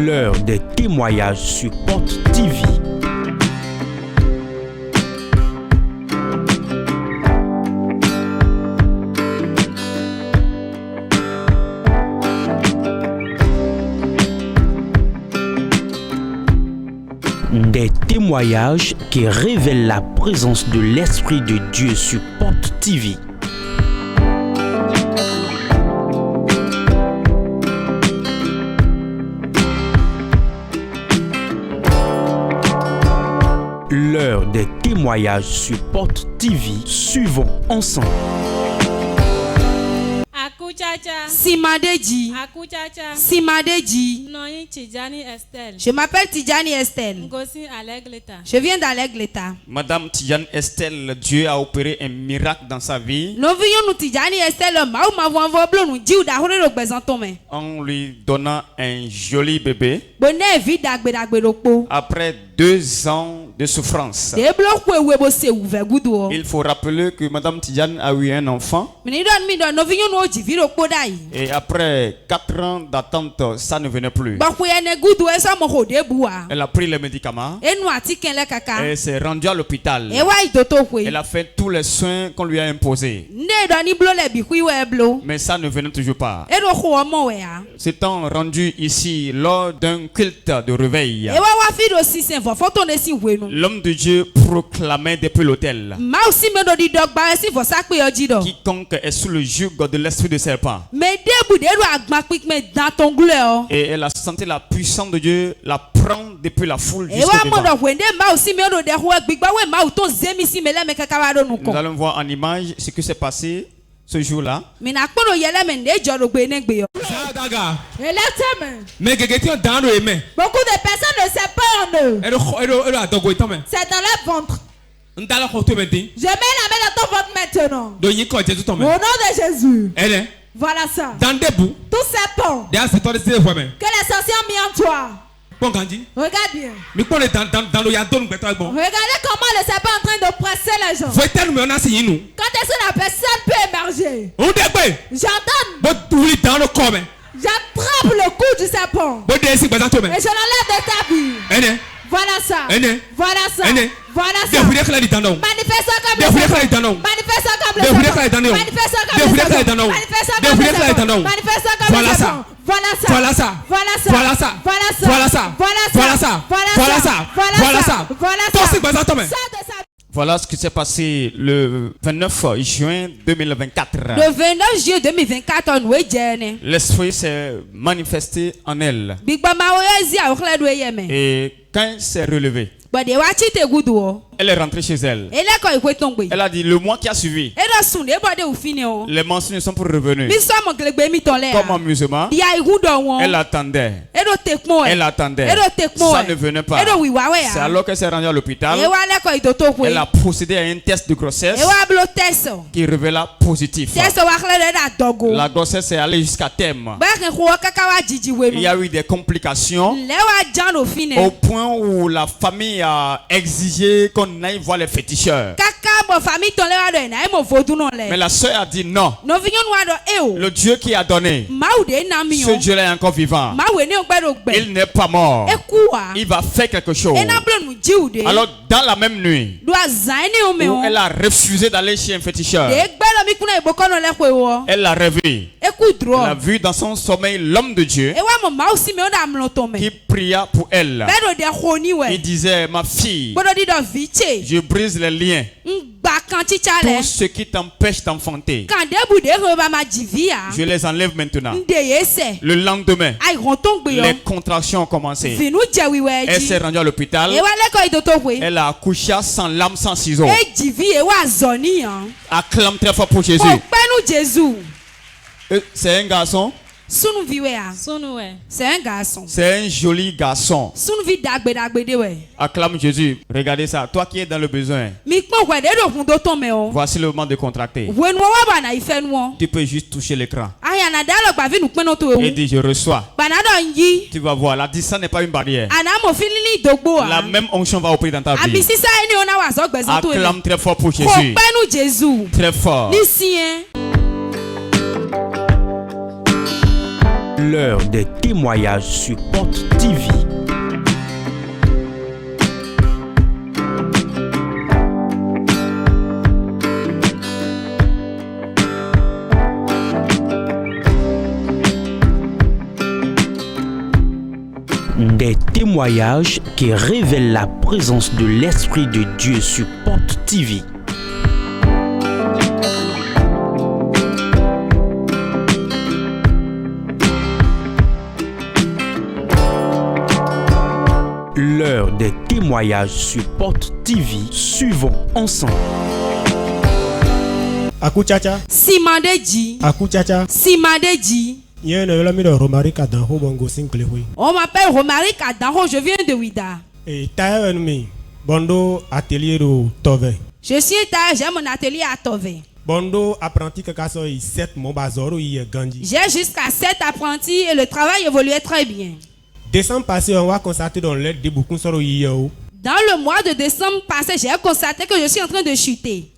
L'heure des témoignages sur Porte TV. Des témoignages qui révèlent la présence de l'Esprit de Dieu sur Porte TV. L'heure des témoignages sur Porte TV. Suivons ensemble. Akuchacha. Simadeji. Akuchacha. Simadeji. Noyin Tidjani Estelle. Je m'appelle Tidjani Estelle. Ngosi Alegleta. Je viens d'Alegleta. Madame Tidjani Estelle, Dieu a opéré un miracle dans sa vie Nous venions nous Tidjani Estelle. Maou m'avons envoyé nous dit d'ahore le bezantome. en lui donnant un joli bébé Bonne vie d'agbe rokpo. après 2 ans de souffrance. Des blocs où est bossé ouvert goudou. Il faut rappeler que Madame Tidjani a eu un enfant Mais nous venions nous dit rokpo dai. et après 4 ans d'attente, ça ne venait plus. Bah pour y ne goudou et ça mo de bois. Elle a pris les médicaments Et nous atiquer le caca. et s'est rendue à l'hôpital. Et ouais toto kwe. Elle a fait tous les soins qu'on lui a imposés. Ne doni blo le bikui we blo. Mais ça ne venait toujours pas. Et ro ko mo we a. S'étant rendu ici lors d'un culte de réveil, Et wa fi do si sen fo photo ne si we no. l'homme de Dieu proclamait depuis l'autel: Ma aussi me do di dogba si fo sa pe oji do. quiconque est sous le joug de l'esprit de serpent. Mais debout de ro agba pik me dans ton gloire. Et elle a senti la puissance de Dieu la prendre depuis la foule Et jusqu'au wa mo devant. do wende ma aussi me do de ro gbigba we ma ton zemi si me le me kaka wa do nu ko. Nous allons voir en image ce qui s'est passé ce jour-là. Mi na kporo yele me ne joro gbe ne gbe yo. Daga. Electame. Mais quelqu'un qui est dans le aimé. Beaucoup de personnes ne savent pas en eux. Elle a dogo itame. C'est dans leur ventre. Ndala ko to menti. Je mets la main dans ton ventre maintenant. Do yin ko Jésus Au tome. nom de Jésus. Elle est Voilà ça. dans debout. Tous ces ponts Derrière cette ordre c'est vraiment. que les sorciers ont mis en toi. Bon ganji. Regarde bien. Mi ko le dans le yadon gbeto bon. Regardez comment le serpent est en train de presser les gens. Faut tel me na si yinu. Quand est-ce que la personne peut émerger? On degbe. J'entends. Bo tuli dans le corps. J'attrape le cou du serpent. Bo de si gbeto tome. Et je l'enlève de ta vie. Elle est Voilà ça. Ene. Voilà ça. Ene. Voilà de ça. fure kala di tando. Manifeste comme De le fure serpent. kala di tando. Manifeste comme De le fure kala di serpent. tando. Manifeste De comme le fure kala di serpent. tando. Manifeste De comme fure le kala di tando. serpent. Manifeste comme Voilà le ça. serpent. Voilà ça. Voilà ça. Voilà ça. Voilà ça. Voilà ça. Voilà ça. Voilà ça. Voilà ça. Voilà Voilà ça. ça. Voilà Toi ça. c'est gbeto tome. Ça de sa Voilà ce qui s'est passé le 29 juin 2024. Le 29 juillet 2024 on we jene. L'esprit s'est manifesté en elle. Bigba ma we zi a okle do yeme. Et quand elle s'est relevée, But de wa chi te gudu. elle est rentrée chez elle. E le ko ikwe tongbe. Elle a dit: le mois qui a suivi, E do sun de bo de ufine o. les mensonges sont pour revenus. Mi so mo glegbe mi ton le. Comme amusement, Ya igudo won. elle attendait. E do tekmo e. Elle attendait. E do tekmo Ça e. ne venait pas. E do wiwa we C'est ya. alors qu'elle s'est rendue à l'hôpital. E wa le ko itoto kwe. Elle a procédé à un test de grossesse E wa blo teso. qui révéla positif. Teso wa kle de da dogo. La grossesse est allée jusqu'à terme. Ba ke ko kaka wa jiji we Il y no. a eu des complications Le wa jan au ofine. point où la famille a exigé qu'on aille voir les féticheurs. Kaka bo famille ton le wa do na e mo vodu no le. Mais la sœur a dit non. No vinyo no wa do e o. Le Dieu qui a donné, Ma u de na mi ce o. Dieu-là est encore vivant. Ma we ne ogbe do gbe. Il n'est pas mort. E kuwa. Il va faire quelque chose. E na blo nu jiu de. Alors, dans la même nuit Do azaini o me où o. elle a refusé d'aller chez un féticheur, De gbe lo mi kuna iboko no le kwe wo. elle l'a rêvé. E ku dro. Elle a vu dans son sommeil l'homme de Dieu E wa mo ma o si me o da mlo to me. qui pria pour elle. Be do de khoni we. Il disait: ma fille, Bodo di do viche. je brise les liens. Ngba kan chicha le. Tout ce qui t'empêche d'enfanter, Kan debu de ho ba ma jivia. je les enlève maintenant. Nde yese. Le lendemain, Ai ronton gbe yo. les contractions ont commencé. Vinu je wi we Elle ji. s'est rendue à l'hôpital. E wa le ko itoto kwe. Elle a accouché sans lame, sans ciseaux. E jivi e wa zoni an. Acclame très fort pour Jésus. Ko penu Jésus. C'est un garçon. Sunu vi we a. Sunwe. C'est un garçon. C'est un joli garçon. Sunu vi dagbe de we. Acclame Jésus. Regardez ça. Toi qui es dans le besoin, Mi pon kwe de do kun do ton me o. voici le moment de contracter. Wenu wa ba na ife nu o. Tu peux juste toucher l'écran Aya na dalo gba vi nu penu to et e. dire: je reçois. Ba na do nyi. Tu vas voir, la distance n'est pas une barrière. Ana mo filili dogbo La a. même onction va opérer dans ta Abi vie. sisa ni ona wa so gbezan to e. Acclame très fort pour Ko Jésus. penu Jésus. Très fort. Ni sien. L'heure des témoignages sur Porte TV. Des témoignages qui révèlent la présence de l'Esprit de Dieu sur Porte TV. L'heure des témoignages sur Porte TV. Suivons ensemble. Akuchacha. Simandeji. Akuchacha. Simandeji. Yen la mi do Romaric Adam ho bongo single hui. On m'appelle Romaric Adanho, je viens de Ouida. E tayo mi bondo atelier do Tove. Je suis tailleur, j'ai mon atelier à Tove. Bondo apprenti que kaso i 7 mon bazoro i gandi. J'ai jusqu'à 7 apprentis et le travail évoluait très bien. Décembre passé on va constater dans l'aide de beaucoup soro i yo. Dans le mois de décembre passé, j'ai constaté que je suis en train de chuter.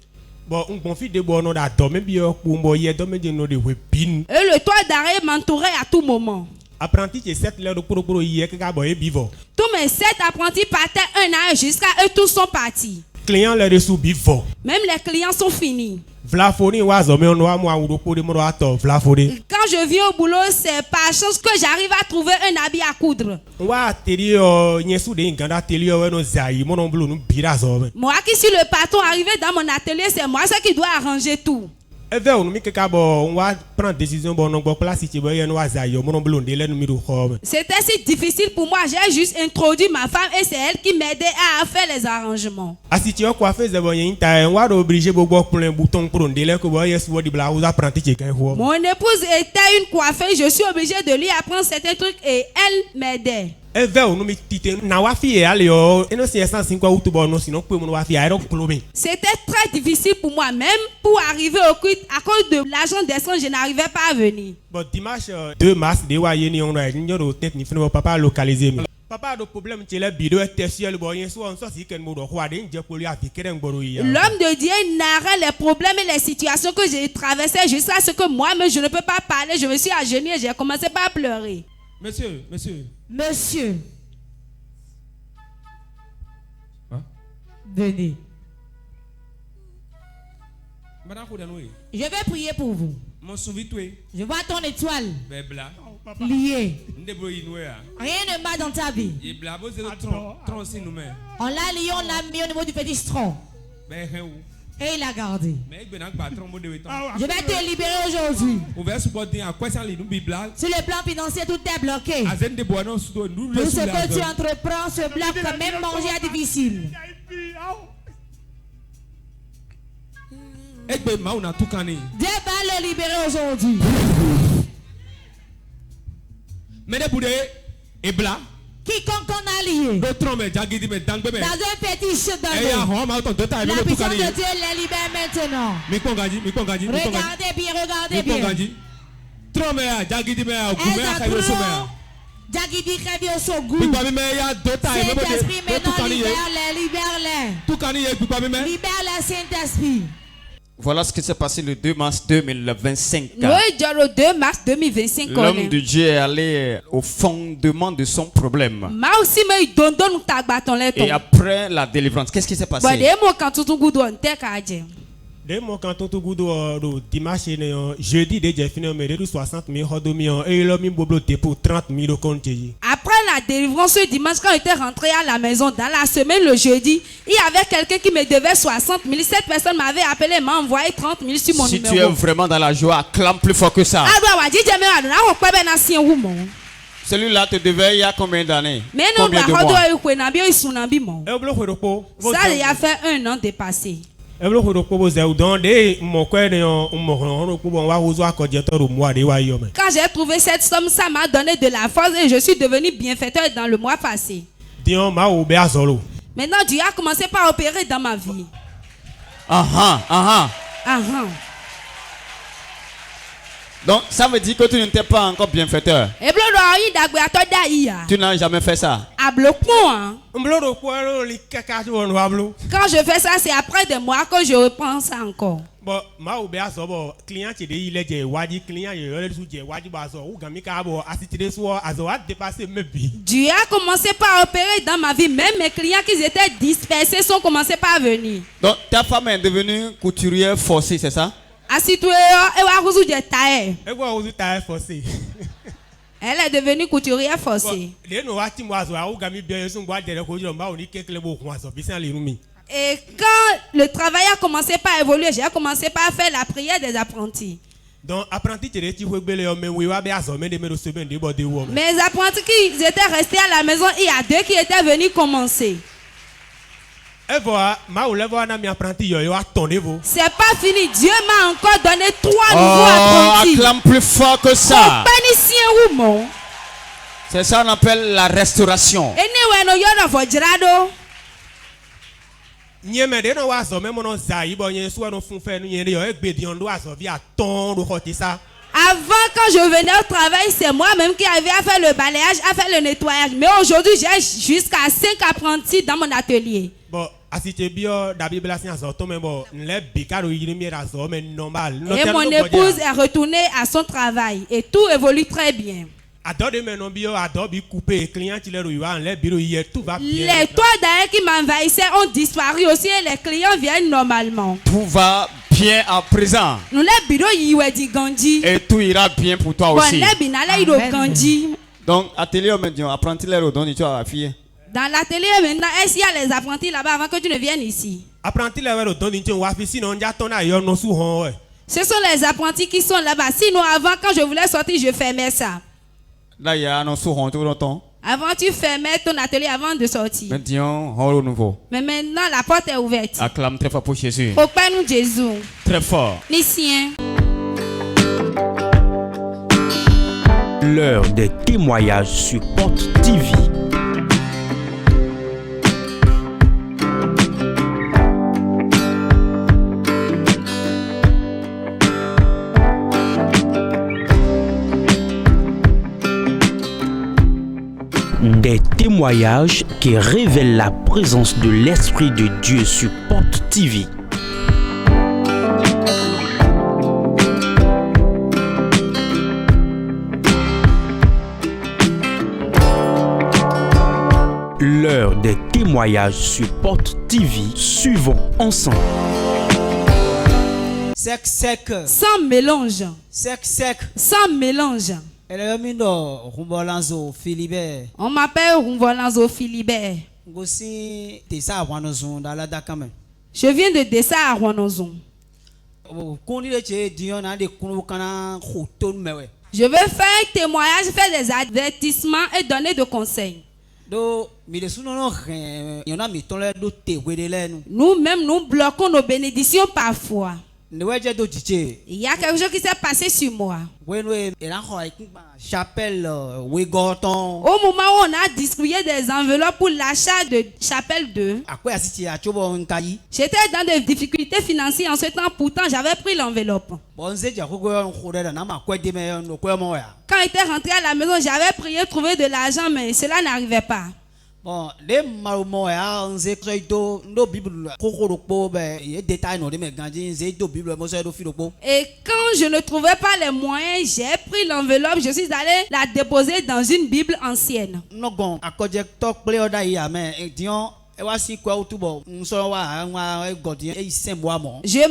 Bon, on confie de bono da dormir bio pour moyer dormir de no de webin. Et le toit d'arrêt m'entourait à tout moment. Apprenti que 7 l'heure pour i que ka boye bivo. Tous mes 7 apprentis partaient un à un jusqu'à eux tous sont partis. Client le reçu bivo. Même les clients sont finis. Vlafoni wazo me on wa mo awuro po de mo ato vlafoni. Quand je viens au boulot, c'est par chance que j'arrive à trouver un habit à coudre. Wa atelier nyesu de nganda atelier we no zai mo no blu no bira zo me. Moi qui suis le patron arrivé dans mon atelier, c'est moi qui dois arranger tout. Eve on mi keka bo on va prendre décision bon no place ti bo yen wa zai mo no blu de le no mi do ho. C'était si difficile pour moi, j'ai juste introduit ma femme et c'est elle qui m'aidait à faire les arrangements. Asiti o coiffeuse de bo yen ta wa do obligé bo plein bouton pour de le ko bo yes wo di bla ou apprenti ti kan ho. Mon épouse était une coiffeuse, je suis obligé de lui apprendre certains trucs et elle m'aidait. Eve on mi tite na wa fi e ale yo eno 505 ou to bo no sino pe mo wa fi aero klobe. C'était très difficile pour moi, même pour arriver au culte, à cause de l'argent d'essence, je n'arrivais pas à venir. Bon dimanche 2 mars de wa yeni on no nyoro tet ni fino papa localiser mi. Papa do problème ti le bidon tertiel bo yen so on so si ken mo do kwa de nje poli afi keren gboro yi. L'homme de Dieu narrait les problèmes et les situations que j'ai traversées jusqu'à ce que moi-même je ne peux pas parler, je me suis agenouillé et j'ai commencé par pleurer. Monsieur. Monsieur. Hein? Venez. Madame Koudanoué, Je vais prier pour vous. mon souvitoué, Je vois ton étoile bebla, liée. ndeboyi nouéa, Rien ne va dans ta vie. et blabo zéro tron si nous met, On l'a lié, on l'a mis au niveau du petit tronc. ben hen ou, Et il a gardé. mais il benak patron mode de temps. Je vais te libérer aujourd'hui. Ouvert supporter à quoi ça les nous bibla, Sur le plan financier, tout est bloqué. azen de bois non sous nous Tout le ce sous que tu entreprends se bloque, même manger est difficile. et ben ma on a tout cané. Dieu va le libérer aujourd'hui. Mais de boudé, et bla, Quiconque on a lié le tron mais jagidi mais dang bébé. dans un fétiche Et ya donné, hom autant de taille la le tout puissance cané. de Dieu les libère maintenant. Mi kongaji. Regardez bien, regardez Mi bien. kongaji. Tron mais jagidi mais au goumé à kayo sommer. Jagidi Kevio Sogou. Mi pa mi mais ya de taille même Saint-Esprit de tout maintenant, cané. libère-les, libère-les. Tout cané et puis pas mi mais. Libère-les, Saint-Esprit. Voilà ce qui s'est passé le 2 mars 2025. Oui, le 2 mars 2025. L'homme de Dieu est allé au fondement de son problème. Ma aussi me donne ta bâton là. Et après la délivrance, qu'est-ce qui s'est Bon, passé? des mots quand tout le monde on te kaje. De mo kan to gudo do dimanche ne jeudi de je fini me de 60,000 hodomi et le mi boblo te pour 30,000 compte yi. Après la délivrance ce dimanche, quand j'étais rentré à la maison, dans la semaine, le jeudi, il y avait quelqu'un qui me devait 60 000. Cette personne m'avait appelé, m'a envoyé 30 000 sur mon Si numéro. tu es vraiment dans la joie, acclame plus fort que ça. Celui-là te devait il y a combien d'années? Mais non, Combien de bah, mois? E blo ho po. ça il y a fait 1 an dépassé. E blo ho po bo ze don de mo ko ne mo ro po bon wa ozo akodi to ro mo ade wa yo me. Quand j'ai trouvé cette somme, ça m'a donné de la force et je suis devenu bienfaiteur dans le mois passé. Dion ma o be azolo. Maintenant, Dieu a commencé par opérer dans ma vie. Ah. Ah, Donc ça veut dire que tu n'étais pas encore bienfaiteur. Et blo do yi dagbe atoda iya. Tu n'as jamais fait ça. A bloquement hein. Mblo ro po ro li kaka ti won wa blo. Quand je fais ça, c'est après des mois que je reprends ça encore. Bon ma o be azobo client ti de ile je wadi client ye le su je wadi ba so u gan mi ka bo asitire so azo a dépasser me bi. Dieu a commencé par opérer dans ma vie. Même mes clients qui étaient dispersés sont commencés par venir. Donc ta femme est devenue couturière forcée, c'est ça? Asitue e wa kuzu je tae. E go ozo ta forcé. Elle est devenue couturière forcée. Les noirs timoises ou gami bien sont bois de la couleur bas on y quelque le beau mois bien les rumi. Et quand le travail a commencé par évoluer, j'ai commencé par faire la prière des apprentis. Donc apprenti tu es belé mais oui va bien asommer de me recevoir des bords de woman. Mes apprentis qui étaient restés à la maison, il y a 2 qui étaient venus commencer. Et voilà, ma ou le voir na mi apprenti yo attendez-vous. C'est pas fini, Dieu m'a encore donné 3 nouveaux apprentis. Acclame plus fort que ça. C'est ça qu'on appelle la restauration. Nyeme de no wa asommer mon zaï bon yen so no fun fe no yen yo egbe di on do asovi aton do khote ça. Avant, quand je venais au travail, c'est moi-même qui avais à faire le balayage, à faire le nettoyage. Mais aujourd'hui, j'ai jusqu'à 5 apprentis dans mon atelier. Bon, asite bio da Bible la science auto mais bon, les bikaro yimi raso mais normal. Et mon épouse est retournée à son travail et tout évolue très bien. Adore maintenant bio adore bi couper client qui les rouvre les bureaux hier tout va bien. Les toits d'ailleurs qui m'envahissaient ont disparu aussi et les clients viennent normalement. Tout va bien à présent. Nous les bureaux y dit Gandhi. Et tout ira bien pour toi aussi. Donc atelier maintenant apprenti les redonner tu as fille. Dans l'atelier maintenant, est-ce qu'il y a les apprentis là-bas avant que tu ne viennes ici? Apprenti les redonner tu wa sinon on ja ton ailleurs non sous ouais. Ce sont les apprentis qui sont là-bas. Sinon avant quand je voulais sortir, je fermais ça. Là, il y a un sourd tout longtemps. Avant, tu fermais ton atelier avant de sortir. Maintenant, on nouveau. Mais maintenant, la porte est ouverte. Acclame très fort pour Jésus. Au Père nous Jésus. Très fort. Lycien. L'heure des témoignages sur Porte TV. Des témoignages qui révèlent la présence de l'Esprit de Dieu sur Porte TV. L'heure des témoignages sur Porte TV. Suivons ensemble. Sec, sec. Sans mélange. Sec, sec. Sans mélange. On m'appelle Rumvolanzo Philibert. Je viens de Dessa à Rwanonzon. Je veux faire un témoignage, faire des avertissements et donner des conseils. Nous-mêmes, nous bloquons nos bénédictions parfois. Il y a quelque chose qui s'est passé sur moi. Au moment où on a distribué des enveloppes pour l'achat de Chapelle 2, j'étais dans des difficultés financières en ce temps, pourtant j'avais pris l'enveloppe. Quand j'étais rentré à la maison, j'avais prié trouver de l'argent, mais cela n'arrivait pas. Bon, et quand je ne trouvais pas les moyens, j'ai pris l'enveloppe, je suis allé la déposer dans une Bible ancienne. Je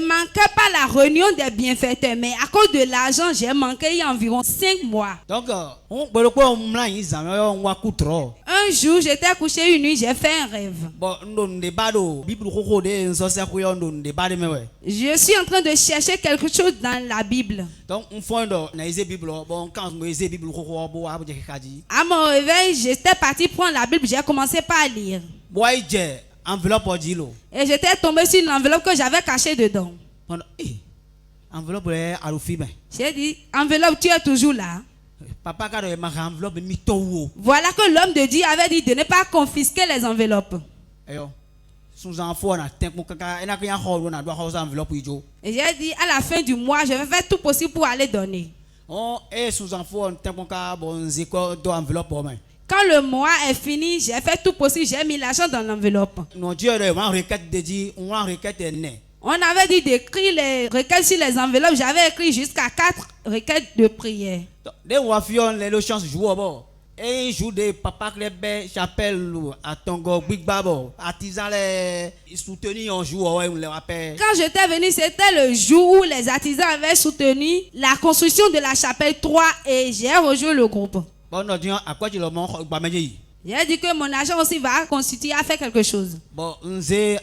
manquais pas la réunion des bienfaiteurs, mais à cause de l'argent, j'ai manqué il y a environ 5 mois. Donc, un jour, j'étais couché une nuit, j'ai fait un rêve. Je suis en train de chercher quelque chose dans la Bible. À mon réveil, j'étais parti prendre la Bible, j'ai commencé par lire. Et j'étais tombé sur une enveloppe que j'avais cachée dedans. J'ai dit, enveloppe, tu es toujours là. Voilà que l'homme de Dieu avait dit de ne pas confisquer les enveloppes. Et j'ai dit, à la fin du mois, je vais faire tout possible pour aller donner. Quand le mois est fini, j'ai fait tout possible, j'ai mis l'argent dans l'enveloppe. On avait dit d'écrire les requêtes sur les enveloppes, j'avais écrit jusqu'à 4 requêtes de prière. Un jour de papa Clébé chapelle à Tongo Big Babo artisan les soutenu un jour quand j'étais venu, c'était le jour où les artisans avaient soutenu la construction de la chapelle 3 et j'ai rejoint le groupe. Bon, non, à quoi tu le montres? J'ai dit que mon argent aussi va constituer à faire quelque chose. Bon, j'ai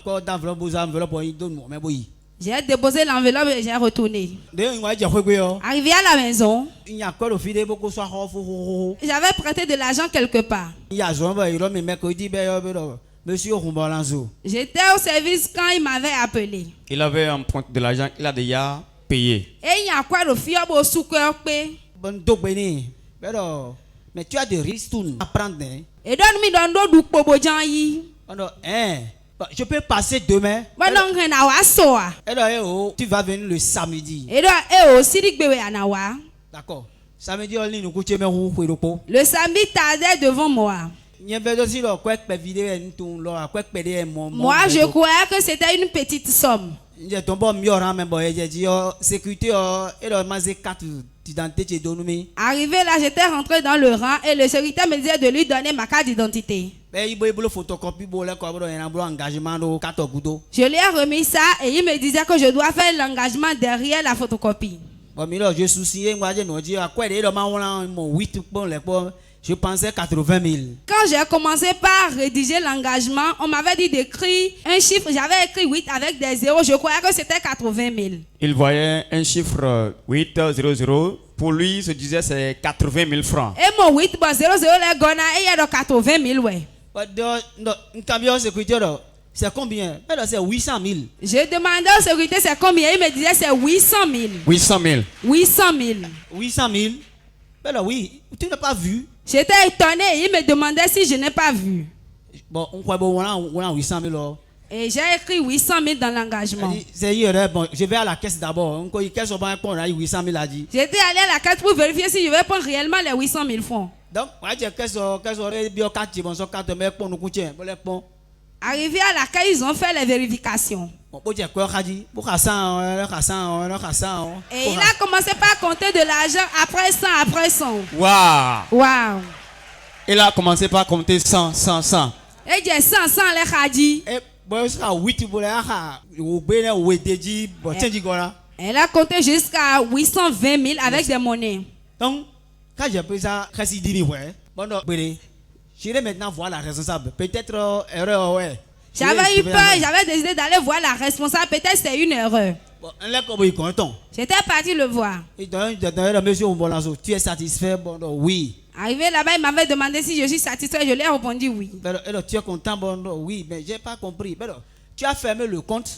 déposé l'enveloppe et j'ai retourné. Arrivé à la maison, j'avais prêté de l'argent quelque part. J'étais au service quand il m'avait appelé. Il avait emprunté de l'argent, il a déjà payé. Et il y a quoi de fier au sous-cœur payé? Mais tu as des risques à prendre. Et donne-moi du pobo janyi. Je peux passer demain. Tu vas venir le samedi. D'accord. Samedi, le samedi tardait devant moi. Moi, je croyais que c'était une petite somme. Arrivé là, j'étais rentré dans le rang et le secrétaire me disait de lui donner ma carte d'identité. Je lui ai remis ça et il me disait que je dois faire l'engagement derrière la photocopie. Je pensais 80 000. Quand j'ai commencé par rédiger l'engagement, on m'avait dit d'écrire un chiffre. J'avais écrit 8 avec des zéros. Je croyais que c'était 80 000. Il voyait un chiffre 800. Pour lui, il se disait c'est 80 000 francs. Et mon 8, 00, les gona, et il y a 80 000, ouais. C'est combien? C'est 800 000. J'ai demandé au sécurité c'est combien. Il me disait c'est 800 000. 800 000. 800 000. 800 000. Ben là, oui, tu n'as pas vu. J'étais étonné. Il me demandait si je n'ai pas vu. Bon, on croit bon, on a 800 000. Et j'ai écrit 800 000 dans l'engagement. Bon, je vais à la caisse d'abord. J'étais allé à la caisse pour vérifier si je vais prendre réellement les 800 000 francs. Donc, arrivé à la caisse, ils ont fait les vérifications. Et il a commencé par compter de l'argent après 100, après 100. Waouh! Wow. Il a commencé par compter 100. Et j'ai 100 les khadji. Elle a compté jusqu'à 820 000 avec des monnaies. Donc, quand j'ai pris ça, j'irai maintenant voir la responsable. Peut-être erreur, ouais. J'avais eu peur, j'avais décidé d'aller voir la responsable. Peut-être c'est une erreur. J'étais parti le voir. Tu es satisfait? Bon, oui. Arrivé là-bas, il m'avait demandé si je suis satisfait. Je lui ai répondu oui. Tu es content? Bon, oui, mais je n'ai pas compris. Tu as fermé le compte?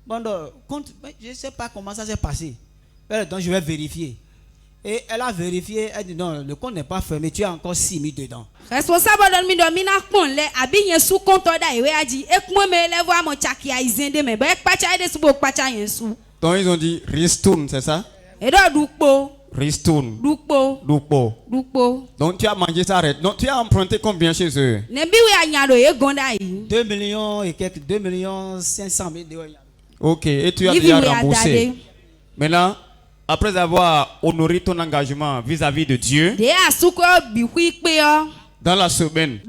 Bon, compte, je ne sais pas comment ça s'est passé. Donc, je vais vérifier. Et elle a vérifié, elle dit non, le compte n'est pas fermé, tu as encore 6 000 dedans. Responsable de mina pon le abinye sous compte da iwe aji ekmo me le voir mon chaki a izende me ba ekpacha ide subo ekpacha yensu. Donc ils ont dit ristourne, c'est ça? Et do dukpo. Ristourne. Dukpo. Donc tu as mangé ça, donc tu as emprunté combien chez eux? Nembi we anyado e gonda yi. 2 millions et quelques 2 500 000 €. OK, et tu as déjà remboursé. Maintenant, après avoir honoré ton engagement vis-à-vis de Dieu, dans la semaine,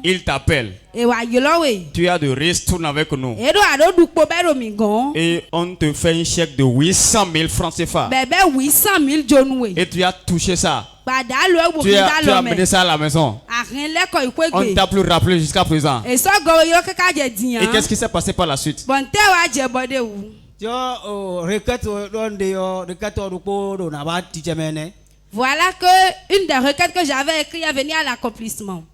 il t'appelle. Tu as de ristourne avec nous. Et on te fait un chèque de 800 000 francs CFA. Et tu as touché ça. Tu as amené ça à la maison. On ne t'a plus rappelé jusqu'à présent. Et qu'est-ce qui s'est passé par la suite? Voilà que une des requêtes que j'avais écrites est venue à l'accomplissement.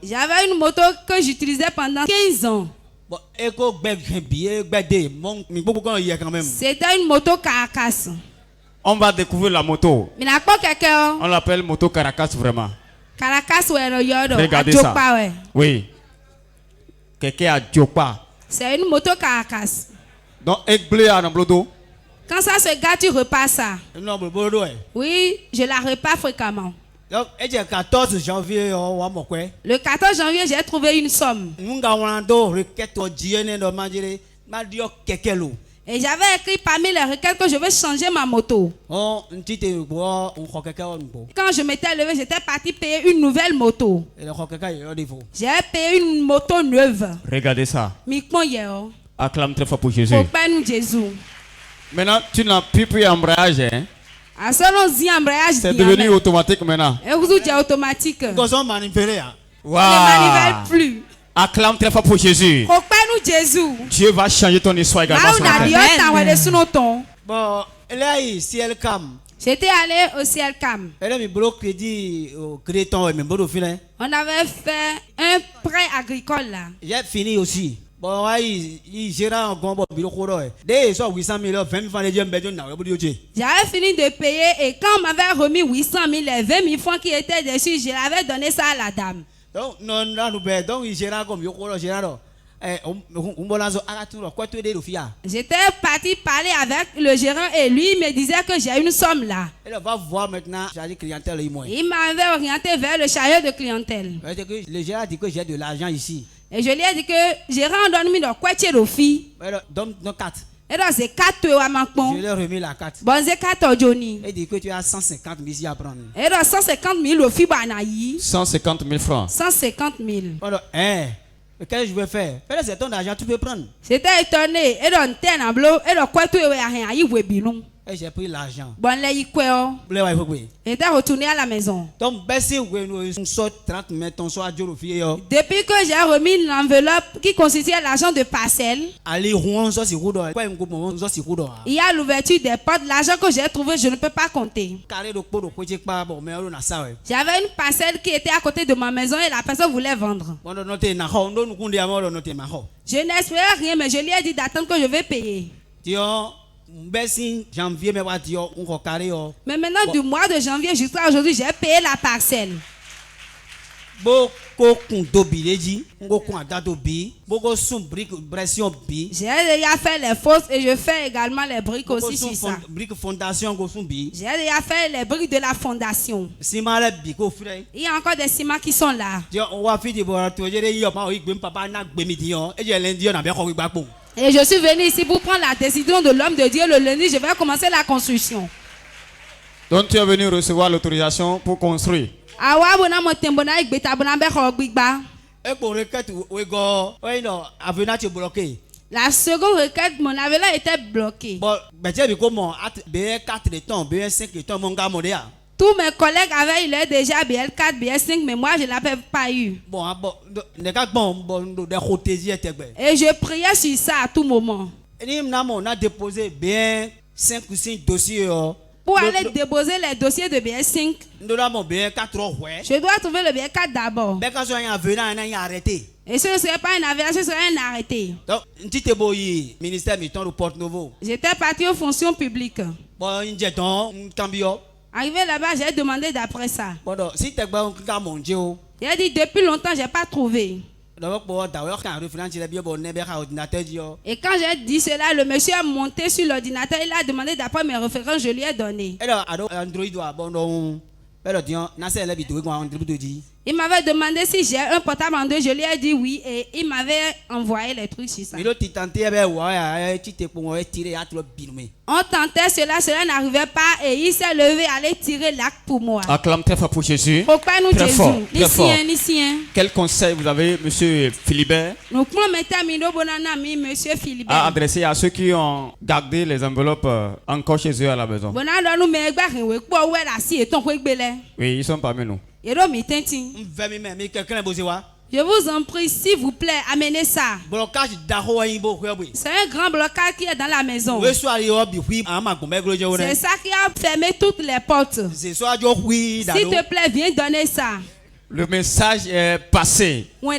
J'avais une moto que j'utilisais pendant 15 ans. C'était une moto Caracas. On va découvrir la moto. On l'appelle moto Caracas vraiment. Caracas, regardez ça. Oui. C'est une moto Caracas. Donc, quand ça se gâte, tu repars ça. Oui, je la repars fréquemment. Le 14 janvier, j'ai trouvé une somme. Et j'avais écrit parmi les requêtes que je vais changer ma moto. Quand je m'étais levé, j'étais parti payer une nouvelle moto. J'ai payé une moto neuve. Regardez ça. Acclame très fort pour Jésus. Maintenant, tu n'as plus pris embrayage, hein? C'est devenu automatique maintenant. Automatique. Wow. Ne manivelle plus. Acclame très fort pour Jésus. Dieu va changer ton histoire également. Bon, là, ciel cam. J'étais allé au ciel cam. On avait fait un prêt agricole là. J'ai fini aussi. Bon, il gère un grand bureau. J'avais fini de payer et quand on m'avait remis 800 000 et 20 000 francs qui étaient dessus, je l'avais donné ça à la dame. Donc, il gère un bureau. J'étais parti parler avec le gérant et lui il me disait que j'ai une somme là. Il va voir maintenant chargé clientèle. Il m'avait orienté vers le chargeur de clientèle. Le gérant a dit que j'ai de l'argent ici. Et je lui ai dit que gérant donne-moi de quoi tu es fille. Donne 4. Et donc c'est 4 à ma Je lui ai remis la 4. Bon c'est 4 Johnny. Il dit que tu as 150 000 ici à prendre. Et donc 150 000 au fille banayi. 150 000 francs. 150 000. Qu'est-ce que je vais faire? C'est ton argent, tu peux prendre. J'étais étonné. Et donc t'es en bleu. Et donc quoi tu es à rien y webinou. Et j'ai pris l'argent. Bon là y quoi? Et t'es retourné à la maison. Donc baissez on sort 30 mètres on sort à Djorofie. Depuis que j'ai remis l'enveloppe qui constituait l'argent de parcelle. Allez Rouen ça c'est Roudo. Il y a l'ouverture des portes. L'argent que j'ai trouvé je ne peux pas compter. J'avais une parcelle qui était à côté de ma maison et la personne voulait vendre. Je n'espérais rien mais je lui ai dit d'attendre que je vais payer. Mais maintenant du mois de janvier jusqu'à aujourd'hui j'ai payé la parcelle. J'ai déjà fait les fosses et je fais également les briques aussi sur ça. J'ai déjà fait les briques de la fondation. Il y a encore des ciments qui sont là. Et je suis venu ici pour prendre la décision de l'homme de Dieu. Le lundi, je vais commencer la construction. Donc tu es venu recevoir l'autorisation pour construire. La seconde requête, mon avenant était bloqué. Tous mes collègues avaient eu déjà BL4, BL5, mais moi je ne l'avais pas eu. Et je priais sur ça à tout moment. On a déposé bien 5 ou 6 dossiers. Pour aller déposer les dossiers de BL5, je dois trouver le BL4 d'abord. Et ce ne serait pas un avenant, ce serait un arrêté. J'étais parti aux fonctions publiques. Arrivé là-bas, j'ai demandé d'après ça. Il a dit depuis longtemps, je n'ai pas trouvé. Et quand j'ai dit cela, le monsieur a monté sur l'ordinateur, il a demandé d'après mes références, je lui ai donné. Il m'avait demandé si j'ai un portable Android, je lui ai dit oui et il m'avait envoyé les trucs sur ça. On tentait cela, cela n'arrivait pas et il s'est levé à aller tirer l'acte pour moi. Acclame très fort pour Jésus. Pourquoi nous Jésus? Très fort. Quel conseil vous avez, monsieur Philibert, à adresser à ceux qui ont gardé les enveloppes encore chez eux à la maison? Oui, ils sont parmi nous. Je vous en prie, s'il vous plaît, amenez ça. C'est un grand blocage qui est dans la maison. C'est ça qui a fermé toutes les portes. S'il te plaît, viens donner ça. Le message est passé. Donc,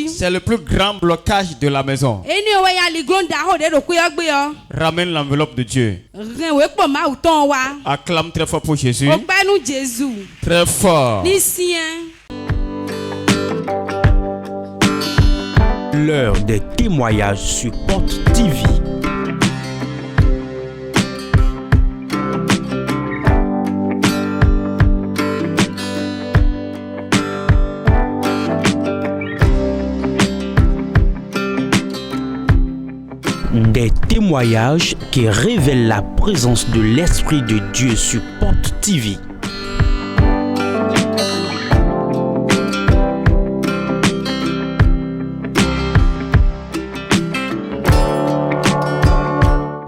c'est le plus grand blocage de la maison. Ramène l'enveloppe de Dieu. Acclame très fort pour Jésus. Très fort. L'heure des témoignages sur Porte TV. Des témoignages qui révèlent la présence de l'Esprit de Dieu sur Porte TV.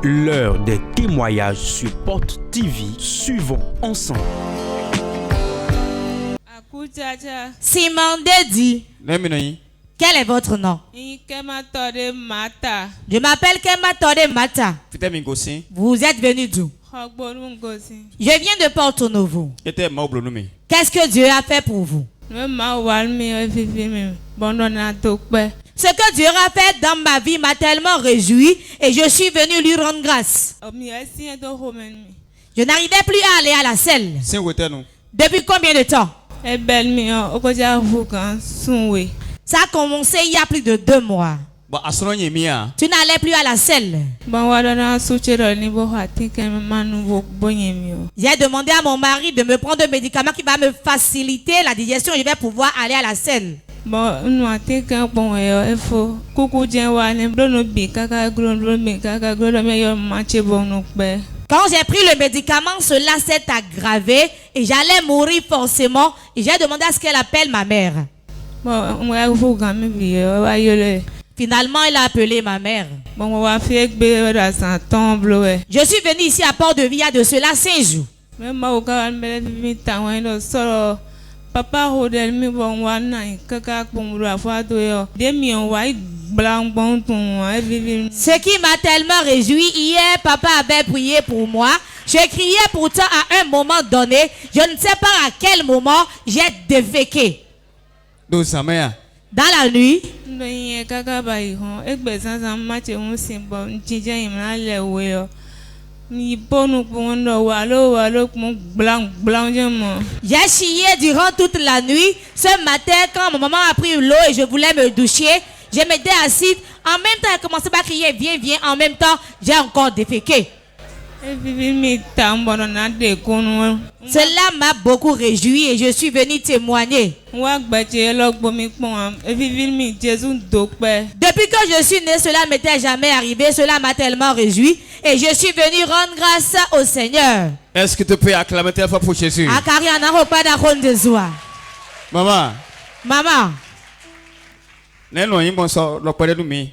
L'heure des témoignages sur Porte TV. Suivons ensemble. Simon Dedi. Quel est votre nom? Je m'appelle Kema Tode Mata. Vous êtes venu d'où? Je viens de Porto Novo. Qu'est-ce que Dieu a fait pour vous? Ce que Dieu a fait dans ma vie m'a tellement réjoui et je suis venu lui rendre grâce. Je n'arrivais plus à aller à la selle. Depuis combien de temps? Ça a commencé il y a plus de 2 mois. Tu n'allais plus à la selle. J'ai demandé à mon mari de me prendre un médicament qui va me faciliter la digestion et je vais pouvoir aller à la selle. Quand j'ai pris le médicament, cela s'est aggravé et j'allais mourir forcément. Et j'ai demandé à ce qu'elle appelle ma mère. Finalement, il a appelé ma mère. Je suis venu ici à Port-de-Vie il y a de cela 5 jours. Ce qui m'a tellement réjoui, hier, papa avait prié pour moi. Je criais pourtant à un moment donné, je ne sais pas à quel moment, j'ai déféqué. Dans la nuit, j'ai chié durant toute la nuit. Ce matin, quand ma maman a pris l'eau et je voulais me doucher, je m'étais assise. En même temps, elle commençait à crier, viens, viens. En même temps, j'ai encore déféqué. Cela m'a beaucoup réjoui et je suis venu témoigner. Depuis que je suis né, cela ne m'était jamais arrivé. Cela m'a tellement réjoui et je suis venu rendre grâce au Seigneur. Est-ce que tu peux acclamer telle fois pour Jésus? Maman. Maman.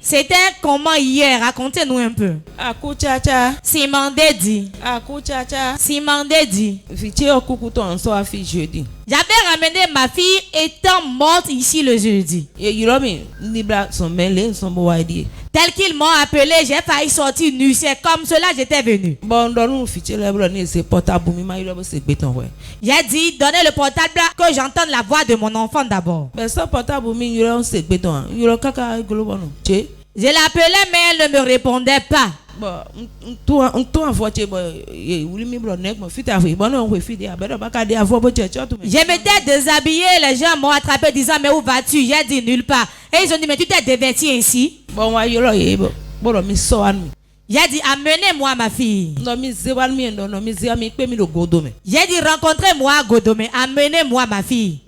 C'était comment hier? Racontez-nous un peu. Simon Dedi. Simon Dedi. J'avais ramené ma fille étant morte ici le jeudi. Tel qu'ils m'ont appelé, j'ai failli sortir nu. C'est comme cela j'étais venu. J'ai dit, donnez le portable là, que j'entende la voix de mon enfant d'abord. Je l'appelais mais elle ne me répondait pas. Je m'étais déshabillé, les gens m'ont attrapé disant mais où vas-tu? J'ai dit nulle part. Et ils ont dit mais tu t'es dévêtu ainsi? J'ai dit amenez-moi ma fille. J'ai dit rencontrez-moi à Godomé, amenez-moi ma fille.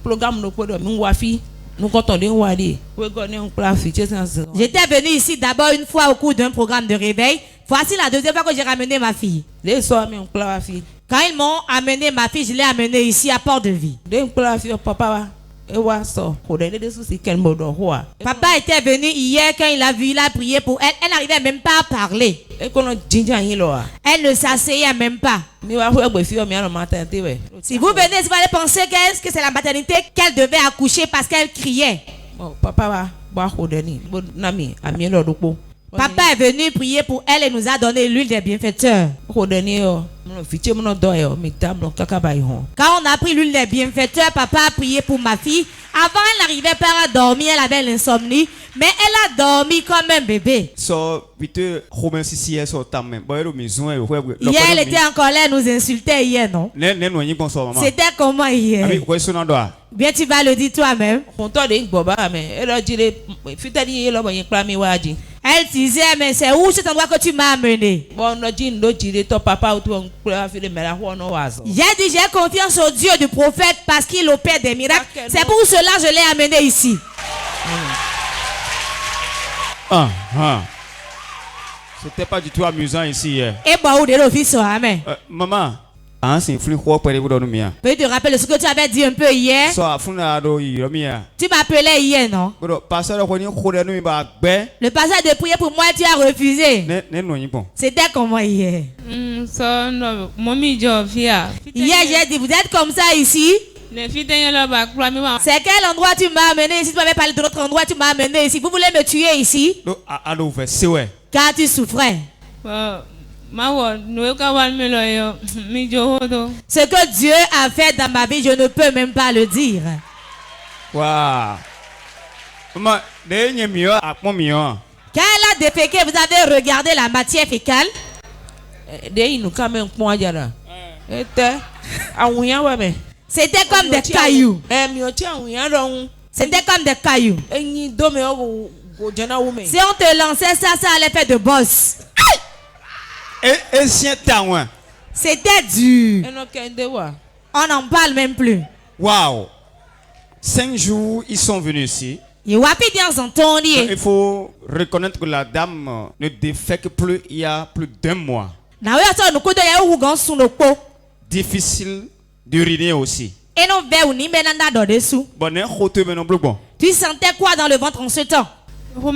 J'étais venu ici d'abord une fois au cours d'un programme de réveil. Voici la deuxième fois que j'ai ramené ma fille. Quand ils m'ont amené ma fille, je l'ai amenée ici à Port-de-Vie. Papa était venu hier quand il a vu, il a prié pour elle. Elle n'arrivait même pas à parler. Elle ne s'asseyait même pas. Si vous venez, vous allez penser que c'est la maternité qu'elle devait accoucher parce qu'elle criait. Papa est venu prier pour elle et nous a donné l'huile des bienfaiteurs. Quand on a pris l'huile des bienfaiteurs, papa a prié pour ma fille. Avant, elle n'arrivait pas à dormir, elle avait l'insomnie, mais elle a dormi comme un bébé. Hier, elle était en colère, nous insultait hier, non? C'était comment hier? Bien, tu vas le dire toi-même. Elle disait, mais c'est où cet endroit que tu m'as amené? J'ai dit, j'ai confiance au Dieu du prophète parce qu'il opère des miracles. C'est pour cela que je l'ai amené ici. C'était pas du tout amusant ici hier. Et maman. Peux-tu te rappeler de ce que tu avais dit un peu hier? Tu m'appelais hier, non? Le passage de prier pour moi, tu as refusé. C'était comment hier? Hier, j'ai dit, vous êtes comme ça ici? C'est quel endroit tu m'as amené ici? Tu m'avais parlé de l'autre endroit, tu m'as amené ici. Vous voulez me tuer ici? Car tu souffrais. Ce que Dieu a fait dans ma vie, je ne peux même pas le dire. Wow. Quand elle a déféqué, vous avez regardé la matière fécale? C'était comme des cailloux. C'était comme des cailloux. Si on te lançait ça, ça allait faire de boss. C'était dur. On n'en parle même plus. Wow. 5 jours, ils sont venus ici. Il faut reconnaître que la dame ne défèque plus il y a plus d'1 mois. Difficile d'uriner aussi. Tu sentais quoi dans le ventre en ce temps? Je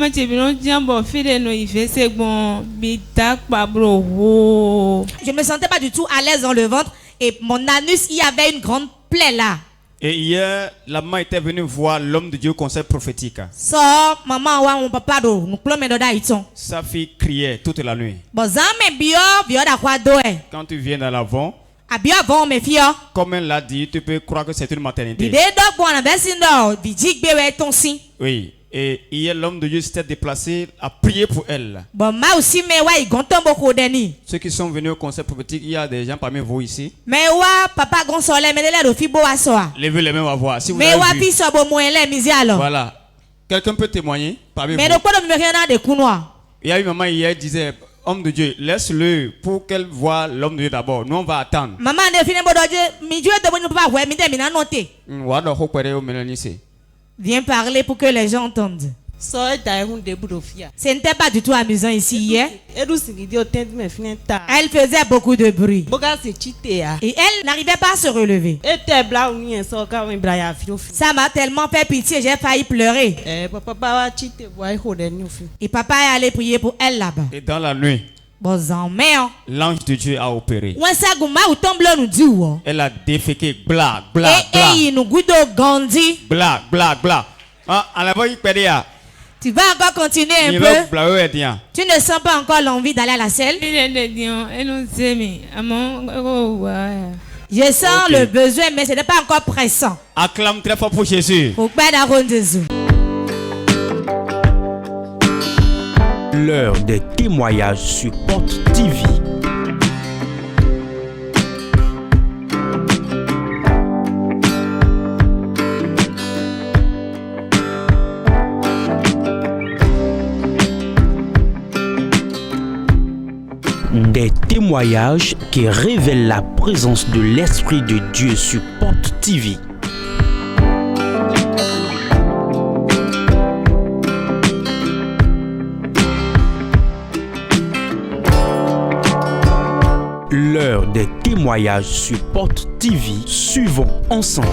me sentais pas du tout à l'aise dans le ventre et mon anus, il y avait une grande plaie là. Et hier, la maman était venue voir l'homme de Dieu au conseil prophétique. Sa fille criait toute la nuit. Quand tu viens dans l'avant, comme elle l'a dit, tu peux croire que c'est une maternité. Oui. Et hier, l'homme de Dieu s'était déplacé à prier pour elle. Ceux qui sont venus au conseil prophétique, il y a des gens parmi vous ici. Levez les mains à voir. Si vous avez vu. Voilà. Quelqu'un peut témoigner parmi vous. Il y a une maman hier qui disait, homme de Dieu, laisse-le pour qu'elle voie l'homme de Dieu d'abord. Nous, on va attendre. Viens parler pour que les gens entendent. Ce n'était pas du tout amusant ici hier. Elle faisait beaucoup de bruit. Et elle n'arrivait pas à se relever. Ça m'a tellement fait pitié, j'ai failli pleurer. Et papa est allé prier pour elle là-bas. Et dans la nuit, l'ange de Dieu a opéré. Elle a déféqué, bla, bla, bla. Bla, bla, bla. Tu vas encore continuer un peu. Tu ne sens pas encore l'envie d'aller à la selle? Je sens le besoin, mais ce n'est pas encore pressant. Acclame très fort pour Jésus. L'heure des témoignages sur Porte TV. Des témoignages qui révèlent la présence de l'Esprit de Dieu sur Porte TV. L'heure des témoignages sur Porte TV. Suivons ensemble.